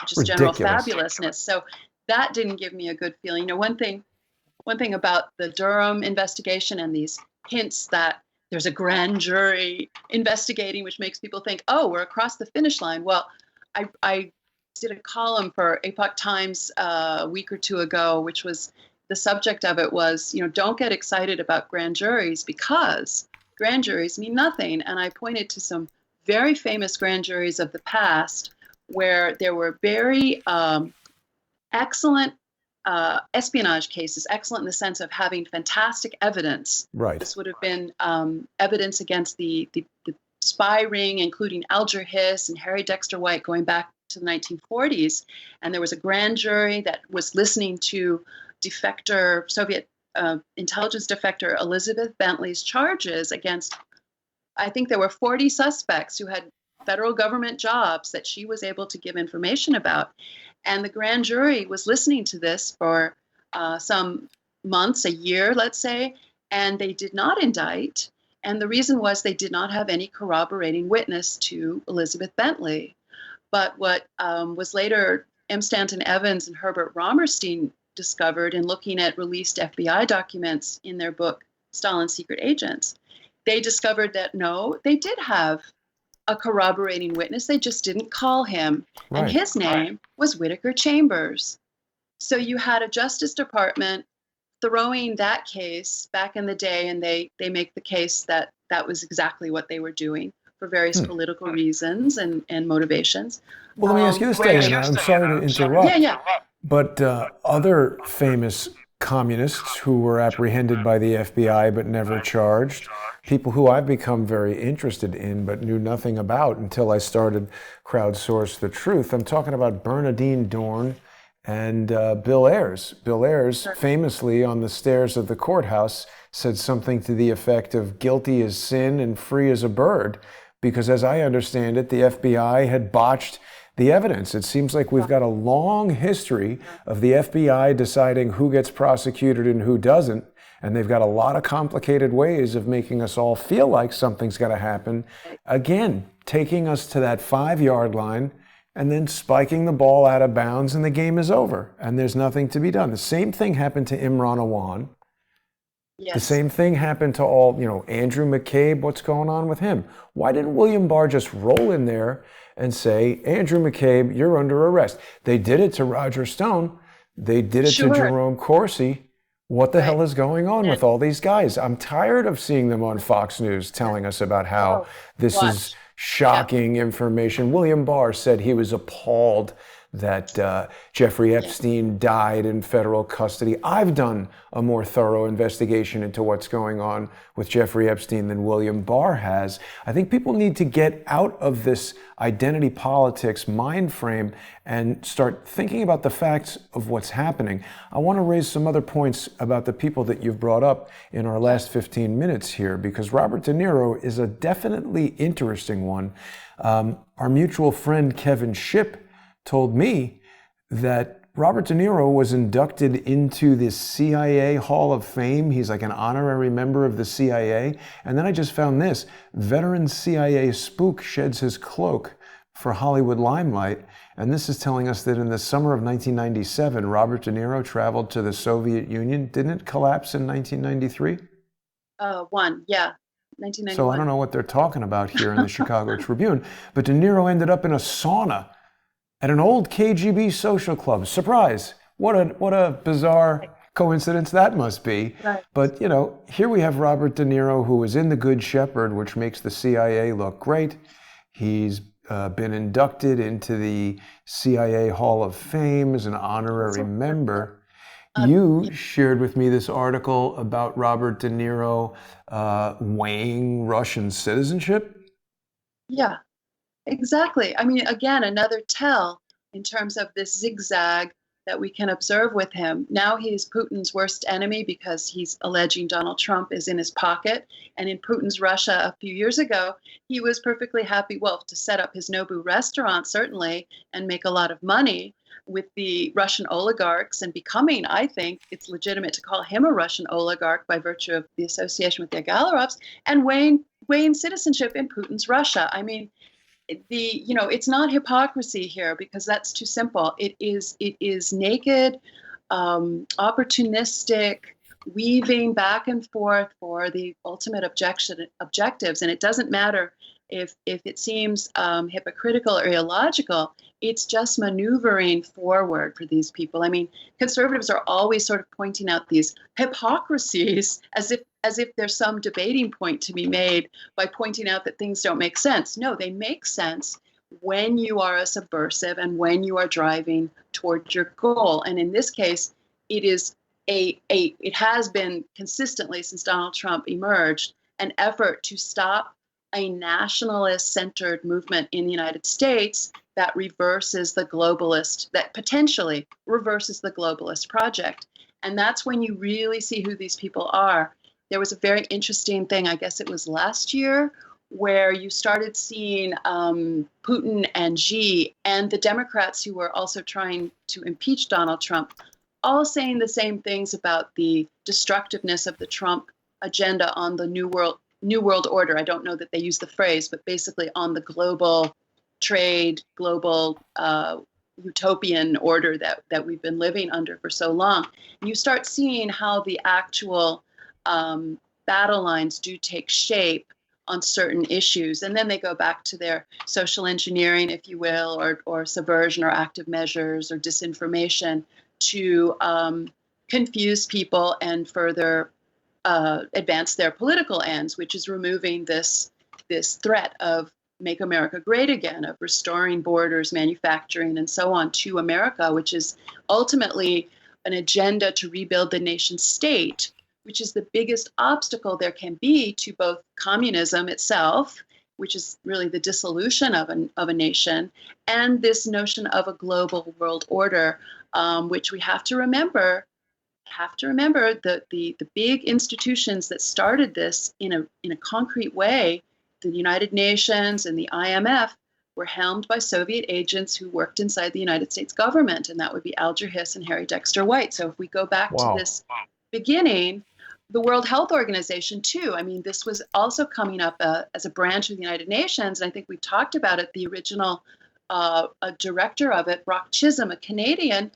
just general fabulousness. So that didn't give me a good feeling. You know, one thing about the Durham investigation and these hints that there's a grand jury investigating, which makes people think, oh, we're across the finish line. Well, I did a column for Epoch Times a week or two ago, which was, the subject of it was, don't get excited about grand juries because grand juries mean nothing. And I pointed to some very famous grand juries of the past where there were very excellent espionage cases, excellent in the sense of having fantastic evidence. Right. This would have been evidence against the spy ring, including Alger Hiss and Harry Dexter White going back to the 1940s. And there was a grand jury that was listening to Soviet intelligence defector Elizabeth Bentley's charges against, I think there were 40 suspects who had federal government jobs that she was able to give information about. And the grand jury was listening to this for some months, a year, let's say, and they did not indict. And the reason was they did not have any corroborating witness to Elizabeth Bentley. But what was later M. Stanton Evans and Herbert Romerstein discovered in looking at released FBI documents in their book, Stalin's Secret Agents. They discovered that no, they did have a corroborating witness. They just didn't call him. And Right. his name was Whittaker Chambers. So you had a Justice Department throwing that case back in the day, and they make the case that that was exactly what they were doing for various political reasons and motivations. Well, let me ask you this, Diana. I'm sorry to interrupt. Yeah, yeah. But other famous communists who were apprehended by the FBI but never charged, people who I've become very interested in but knew nothing about until I started Crowdsource the Truth. I'm talking about Bernardine Dorn and Bill Ayers. Bill Ayers famously on the stairs of the courthouse said something to the effect of guilty as sin and free as a bird, because as I understand it, the FBI had botched the evidence. It seems like we've got a long history of the FBI deciding who gets prosecuted and who doesn't, and they've got a lot of complicated ways of making us all feel like something's going to happen. Again, taking us to that 5-yard line and then spiking the ball out of bounds, and the game is over, and there's nothing to be done. The same thing happened to Imran Awan. Yes. The same thing happened to Andrew McCabe. What's going on with him? Why didn't William Barr just roll in there and say, Andrew McCabe, you're under arrest? They did it to Roger Stone. They did it to Jerome Corsi. What the hell is going on with all these guys? I'm tired of seeing them on Fox News telling us about how this is shocking information. William Barr said he was appalled that Jeffrey Epstein died in federal custody. I've done a more thorough investigation into what's going on with Jeffrey Epstein than William Barr has. I think people need to get out of this identity politics mind frame and start thinking about the facts of what's happening. I want to raise some other points about the people that you've brought up in our last 15 minutes here, because Robert DeNiro is a definitely interesting one. Our mutual friend Kevin Shipp told me that Robert De Niro was inducted into the CIA Hall of Fame. He's like an honorary member of the CIA. And then I just found this: veteran CIA spook sheds his cloak for Hollywood limelight. And this is telling us that in the summer of 1997, Robert De Niro traveled to the Soviet Union. Didn't it collapse in 1993? 1991. So I don't know what they're talking about here in the Chicago Tribune. But De Niro ended up in a sauna at an old KGB social club. Surprise! What a bizarre coincidence that must be. Right. But, here we have Robert De Niro, who was in The Good Shepherd, which makes the CIA look great. He's been inducted into the CIA Hall of Fame as an honorary member. You shared with me this article about Robert De Niro weighing Russian citizenship. Yeah. Exactly. I mean, again, another tell in terms of this zigzag that we can observe with him. Now he's Putin's worst enemy because he's alleging Donald Trump is in his pocket. And in Putin's Russia a few years ago, he was perfectly happy, well, to set up his Nobu restaurant, certainly, and make a lot of money with the Russian oligarchs and becoming, I think, it's legitimate to call him a Russian oligarch by virtue of the association with the Agalovs, and weighing citizenship in Putin's Russia. I mean, it's not hypocrisy here, because that's too simple. It is naked, opportunistic, weaving back and forth for the ultimate objectives. And it doesn't matter if it seems hypocritical or illogical. It's just maneuvering forward for these people. I mean, conservatives are always sort of pointing out these hypocrisies as if there's some debating point to be made by pointing out that things don't make sense. No, they make sense when you are a subversive and when you are driving toward your goal. And in this case, it has been consistently since Donald Trump emerged an effort to stop a nationalist-centered movement in the United States that potentially reverses the globalist project. And that's when you really see who these people are. There was a very interesting thing, I guess it was last year, where you started seeing Putin and Xi and the Democrats who were also trying to impeach Donald Trump, all saying the same things about the destructiveness of the Trump agenda on the New World Order. I don't know that they use the phrase, but basically on the global trade, global utopian order that we've been living under for so long. And you start seeing how the actual battle lines do take shape on certain issues, and then they go back to their social engineering, if you will, or subversion or active measures or disinformation to confuse people and further advance their political ends, which is removing this threat of make America great again, of restoring borders, manufacturing, and so on to America, which is ultimately an agenda to rebuild the nation state, which is the biggest obstacle there can be to both communism itself, which is really the dissolution of a nation, and this notion of a global world order, which we have to remember. The big institutions that started this in a concrete way, the United Nations and the IMF, were helmed by Soviet agents who worked inside the United States government, and that would be Alger Hiss and Harry Dexter White. So if we go back to this beginning, the World Health Organization too. I mean, this was also coming up as a branch of the United Nations, and I think we talked about it. The original director of it, Brock Chisholm, a Canadian,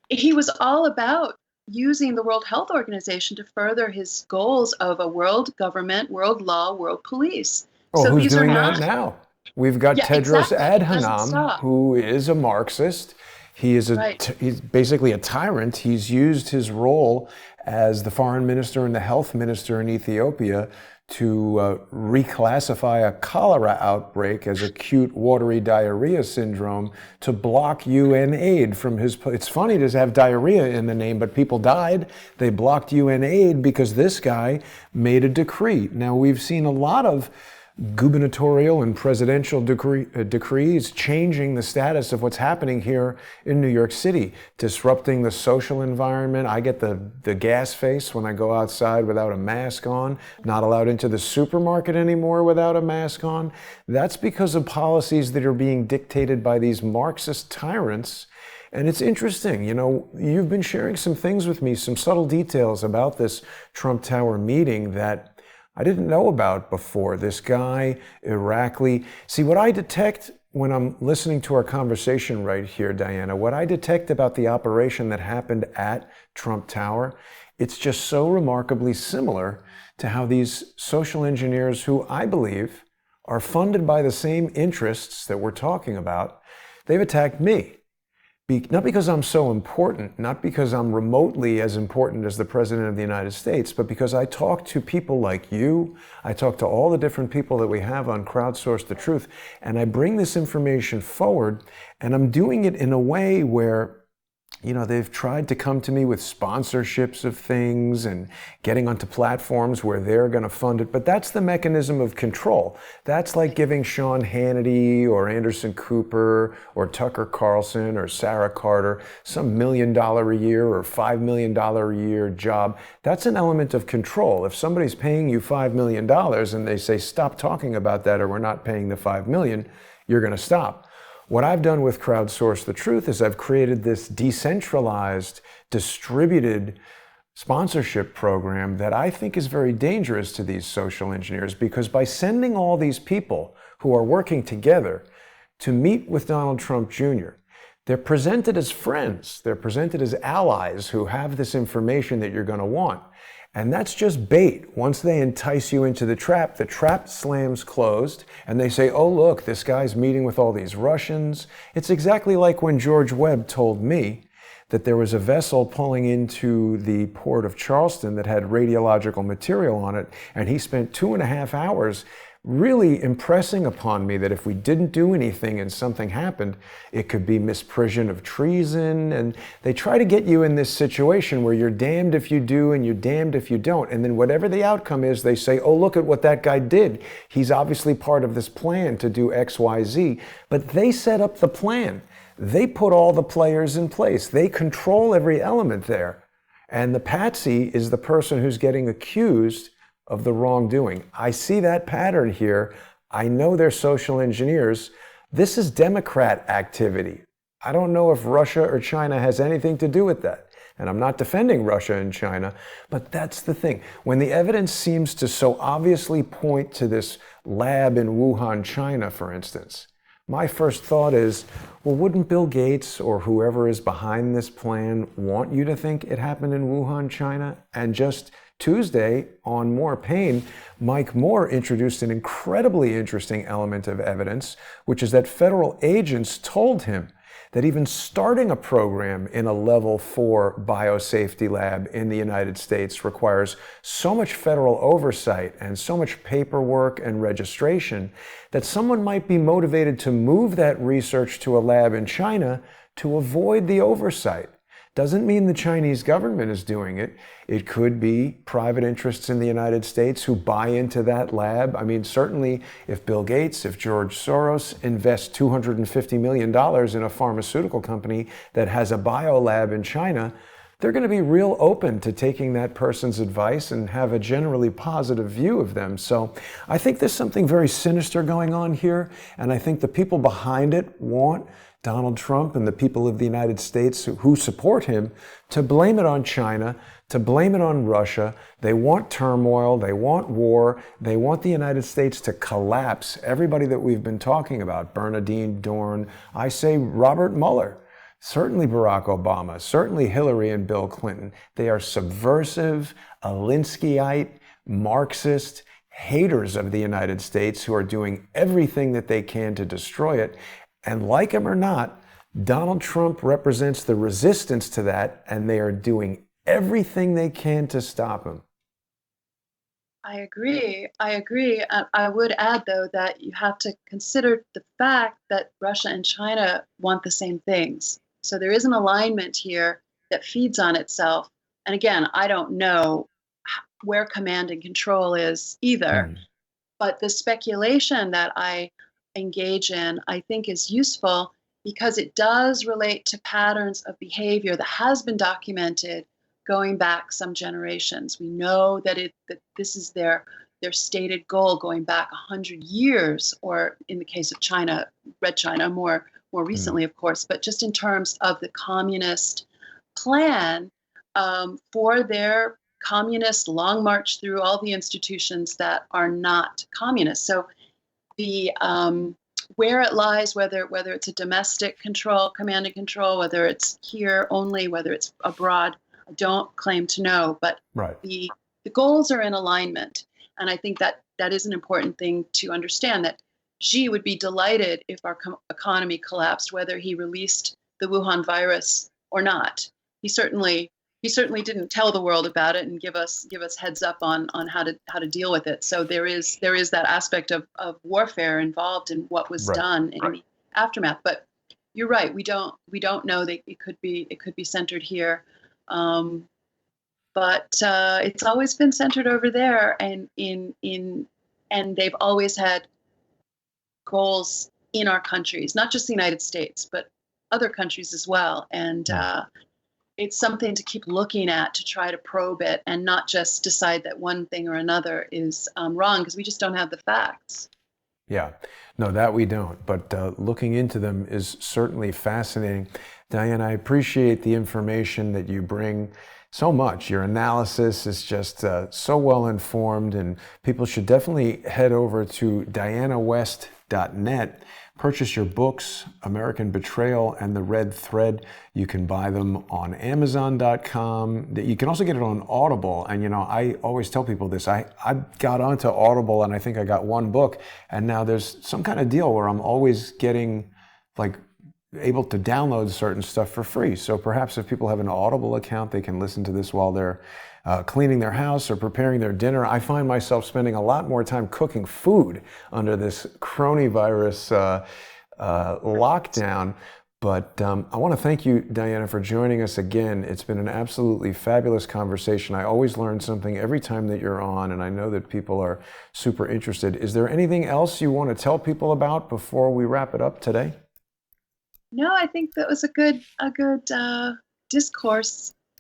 he was all about using the World Health Organization to further his goals of a world government, world law, world police. Oh, so who's these doing are that now? We've got Tedros Adhanom, who is a Marxist. He is he's basically a tyrant. He's used his role as the foreign minister and the health minister in Ethiopia to reclassify a cholera outbreak as acute watery diarrhea syndrome to block UN aid from his... It's funny to have diarrhea in the name, but people died. They blocked UN aid because this guy made a decree. Now, we've seen a lot of gubernatorial and presidential decrees changing the status of what's happening here in New York City, disrupting the social environment. I get the gas face when I go outside without a mask on, not allowed into the supermarket anymore without a mask on. That's because of policies that are being dictated by these Marxist tyrants. And it's interesting, you know, you've been sharing some things with me, some subtle details about this Trump Tower meeting that I didn't know about before. This guy, Irakli. See, what I detect when I'm listening to our conversation right here, Diana, what I detect about the operation that happened at Trump Tower, it's just so remarkably similar to how these social engineers, who I believe are funded by the same interests that we're talking about, they've attacked me. Not because I'm so important, not because I'm remotely as important as the President of the United States, but because I talk to people like you, I talk to all the different people that we have on Crowdsource the Truth, and I bring this information forward, and I'm doing it in a way where, you know, they've tried to come to me with sponsorships of things and getting onto platforms where they're going to fund it. But that's the mechanism of control. That's like giving Sean Hannity or Anderson Cooper or Tucker Carlson or Sarah Carter some $1 million a year or $5 million a year job. That's an element of control. If somebody's paying you $5 million and they say, stop talking about that or we're not paying the $5 million, you're going to stop. What I've done with Crowdsource the Truth is I've created this decentralized, distributed sponsorship program that I think is very dangerous to these social engineers, because by sending all these people who are working together to meet with Donald Trump Jr., they're presented as friends, they're presented as allies who have this information that you're going to want. And that's just bait. Once they entice you into the trap slams closed, and they say, oh, look, this guy's meeting with all these Russians. It's exactly like when George Webb told me that there was a vessel pulling into the port of Charleston that had radiological material on it, and he spent 2.5 hours really impressing upon me that if we didn't do anything and something happened, it could be misprision of treason. And they try to get you in this situation where you're damned if you do and you're damned if you don't. And then whatever the outcome is, they say, oh, look at what that guy did. He's obviously part of this plan to do X, Y, Z. But they set up the plan. They put all the players in place. They control every element there. And the patsy is the person who's getting accused of the wrongdoing. I see that pattern here. I know they're social engineers. This is Democrat activity. I don't know if Russia or China has anything to do with that. And I'm not defending Russia and China, but that's the thing. When the evidence seems to so obviously point to this lab in Wuhan, China, for instance, my first thought is, well, wouldn't Bill Gates or whoever is behind this plan want you to think it happened in Wuhan, China? And just Tuesday, on More Pain, Mike Moore introduced an incredibly interesting element of evidence, which is that federal agents told him that even starting a program in a level 4 biosafety lab in the United States requires so much federal oversight and so much paperwork and registration that someone might be motivated to move that research to a lab in China to avoid the oversight. Doesn't mean the Chinese government is doing it. It could be private interests in the United States who buy into that lab. I mean, certainly if Bill Gates, if George Soros invests $250 million in a pharmaceutical company that has a biolab in China, they're going to be real open to taking that person's advice and have a generally positive view of them. So I think there's something very sinister going on here, and I think the people behind it want Donald Trump and the people of the United States who support him to blame it on China, to blame it on Russia. They want turmoil, they want war, they want the United States to collapse. Everybody that we've been talking about, Bernardine Dorn, I say Robert Mueller, certainly Barack Obama, certainly Hillary and Bill Clinton. They are subversive, Alinskyite, Marxist, haters of the United States who are doing everything that they can to destroy it. And like him or not, Donald Trump represents the resistance to that, and they are doing everything they can to stop him. I agree. I would add, though, that you have to consider the fact that Russia and China want the same things. So there is an alignment here that feeds on itself. And again, I don't know where command and control is either. But the speculation that I engage in, I think, is useful because it does relate to patterns of behavior that has been documented going back some generations. We know that this is their stated goal going back 100 years, or in the case of China, Red China, more recently, of course, but just in terms of the communist plan for their communist long march through all the institutions that are not communist. So the where it lies, whether it's a domestic control, command and control, whether it's here only, whether it's abroad, I don't claim to know. But the goals are in alignment, and I think that is an important thing to understand. That Xi would be delighted if our economy collapsed, whether he released the Wuhan virus or not. He certainly didn't tell the world about it and give us heads up on how to deal with it. So there is that aspect of warfare involved in what was done in the aftermath. But you're right, we don't know that it could be centered here, but it's always been centered over there, and and they've always had goals in our countries, not just the United States, but other countries as well, and. It's something to keep looking at to try to probe it and not just decide that one thing or another is wrong, because we just don't have the facts. Yeah, no, that we don't. But looking into them is certainly fascinating. Diane, I appreciate the information that you bring so much. Your analysis is just so well informed, and people should definitely head over to dianawest.net. Purchase your books, American Betrayal and The Red Thread. You can buy them on Amazon.com. You can also get it on Audible. And, you know, I always tell people this. I got onto Audible and I think I got one book. And now there's some kind of deal where I'm always getting, able to download certain stuff for free. So perhaps if people have an Audible account, they can listen to this while they're cleaning their house or preparing their dinner. I find myself spending a lot more time cooking food under this coronavirus lockdown. But I want to thank you, Diana, for joining us again. It's been an absolutely fabulous conversation. I always learn something every time that you're on, and I know that people are super interested. Is there anything else you want to tell people about before we wrap it up today? No, I think that was a good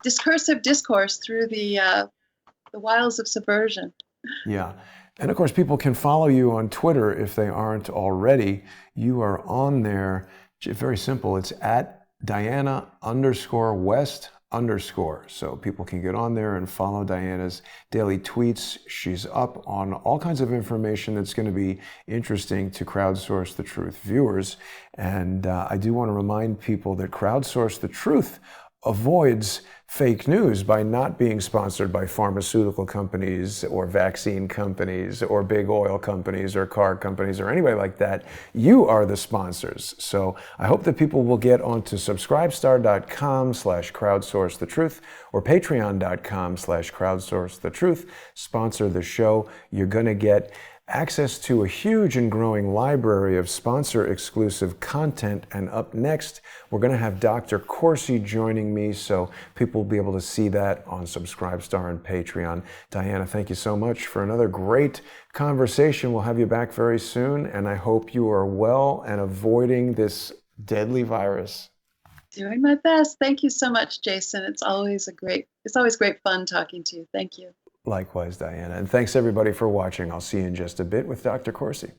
discursive discourse through the wiles of subversion. Yeah. And of course, people can follow you on Twitter if they aren't already. You are on there. Very simple. It's at Diana_West_ _. So people can get on there and follow Diana's daily tweets. She's up on all kinds of information that's going to be interesting to Crowdsource the Truth viewers. And I do want to remind people that Crowdsource the Truth avoids fake news by not being sponsored by pharmaceutical companies or vaccine companies or big oil companies or car companies or anybody like that. You are the sponsors. So I hope that people will get onto subscribestar.com/crowdsourcethetruth or patreon.com/crowdsourcethetruth. Sponsor the show. You're going to get access to a huge and growing library of sponsor-exclusive content. And up next, we're going to have Dr. Corsi joining me, so people will be able to see that on Subscribestar and Patreon. Diana, thank you so much for another great conversation. We'll have you back very soon, and I hope you are well and avoiding this deadly virus. Doing my best. Thank you so much, Jason. It's always great fun talking to you. Thank you. Likewise, Diana. And thanks everybody for watching. I'll see you in just a bit with Dr. Corsi.